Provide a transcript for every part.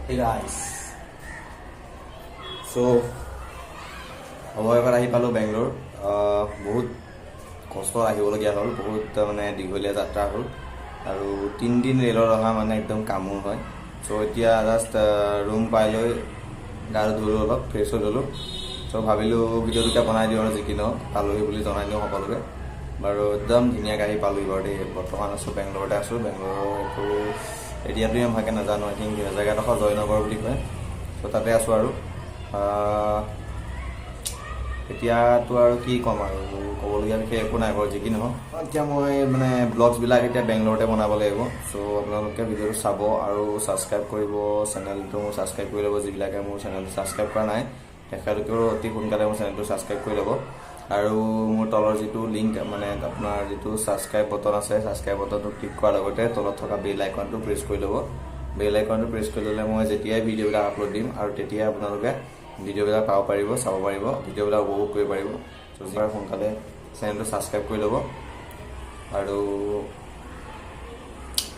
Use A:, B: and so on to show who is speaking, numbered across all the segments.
A: Hey guys, so অৱশেষত আহি পালোঁ বেংগলোৰ। বহুত কষ্ট আহিবলগীয়া হ'ল, বহুত মানে দীঘলীয়া যাত্ৰা হ'ল আৰু 3 দিন ৰেলত অহা মানে একদম কামোৰ হয়। চ' এতিয়া জাষ্ট ৰুম পাই লৈ গা ধুলোঁ, অলপ ফ্ৰেছ হৈ ল'লোঁ। চ' ভাবিলোঁ ভিডিঅ'টোকে বনাই দিওঁ আৰু যি কি নহওক, পালোহি বুলি জনাই দিওঁ সকলোকে। বাৰু একদম ধুনীয়াকৈ আহি পালোহি বাৰু দেই। বৰ্তমান আছোঁ বেংগলোৰতে আছোঁ। বেংগলোৰৰ এইটো এৰিয়াটো ইমান ভালকৈ নাজানো, আই থিংক জেগাডোখৰ জয়নগৰ বুলি কয়। চ' তাতে আছোঁ আৰু এতিয়াতো আৰু কি ক'ম আৰু ক'বলগীয়া বিশেষ একো নাই বাৰু, যি কি নহওক। এতিয়া মই মানে ব্লগছবিলাক এতিয়া বেংগলোৰতে বনাব লাগিব। চ' আপোনালোকে ভিডিঅ'টো চাব আৰু ছাবস্ক্ৰাইব কৰিব, চেনেলটো মোৰ ছাবস্ক্ৰাইব কৰি ল'ব। যিবিলাকে মোৰ চেনেলটো ছাবস্ক্ৰাইব কৰা নাই তেখেতলোকেও অতি সোনকালে মোৰ চেনেলটো ছাবস্ক্ৰাইব কৰি ল'ব। আৰু মোৰ তলৰ যিটো লিংক মানে আপোনাৰ যিটো ছাবস্ক্ৰাইব বটন আছে, ছাবস্ক্ৰাইব বটনটো ক্লিক কৰাৰ লগতে তলত থকা বেল আইকনটো প্ৰেছ কৰি ল'ব। বেল আইকনটো প্ৰেছ কৰি ল'লে মই যেতিয়াই ভিডিঅ'বিলাক আপলোড দিম আৰু তেতিয়াই আপোনালোকে ভিডিঅ'বিলাক পাব পাৰিব, চাব পাৰিব, ভিডিঅ'বিলাক উপভোগ কৰিব পাৰিব। চ' যিমান সোনকালে চেনেলটো ছাবস্ক্ৰাইব কৰি ল'ব।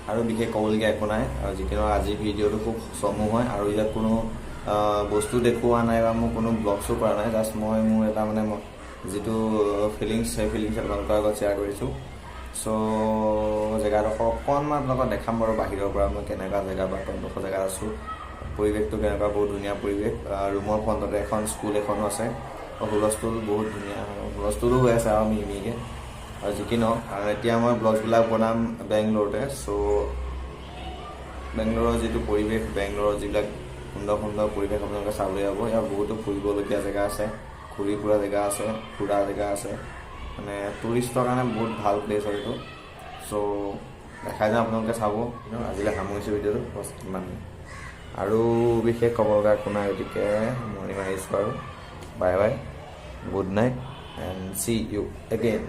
A: আৰু বিশেষ ক'বলগীয়া একো নাই। আৰু যি কি নহওক আজিৰ ভিডিঅ'টো খুব চমু হয় আৰু ইয়াত কোনো বস্তু দেখুওৱা নাই বা মোৰ কোনো ব্লগছো কৰা নাই। জাষ্ট মই মোৰ এটা মানে যিটো ফিলিংছ, সেই ফিলিংছ আপোনালোকৰ আগত শ্বেয়াৰ কৰিছোঁ। চ' জেগাডোখৰ অকণমান আপোনালোকক দেখাম বাৰু বাহিৰৰ পৰা মই কেনেকুৱা জেগা বা কোনডোখৰ জেগাত আছোঁ, পৰিৱেশটো কেনেকুৱা। বহুত ধুনীয়া পৰিৱেশ। ৰুমৰ ফ্ৰণ্টতে এখন স্কুল এখনো আছে। হুলস্থুল বহুত ধুনীয়া, হুলস্থুলো হৈ আছে আৰু মিহিকৈ। আৰু যি কি নহওক, আৰু এতিয়া মই ব্লগছবিলাক বনাম বেংগলোৰতে। চ' বেংগলোৰৰ যিটো পৰিৱেশ, বেংগলোৰৰ যিবিলাক সুন্দৰ সুন্দৰ পৰিৱেশ আপোনালোকে চাবলৈ যাব। ইয়াৰ বহুতো ফুৰিবলগীয়া জেগা আছে, ঘূৰি ফুৰা জেগা আছে, ফুৰা জেগা আছে। মানে টুৰিষ্টৰ কাৰণে বহুত ভাল প্লেচ হয় এইটো। চ' দেখাই যাওঁ, আপোনালোকে চাব। আজিলৈ সামৰিছোঁ ভিডিঅ'টো, বছ ইমানেই। আৰু বিশেষ ক'ব লগা একো নাই, গতিকে মৰ্ণিং আহিছোঁ আৰু bye bye, good night and see you again.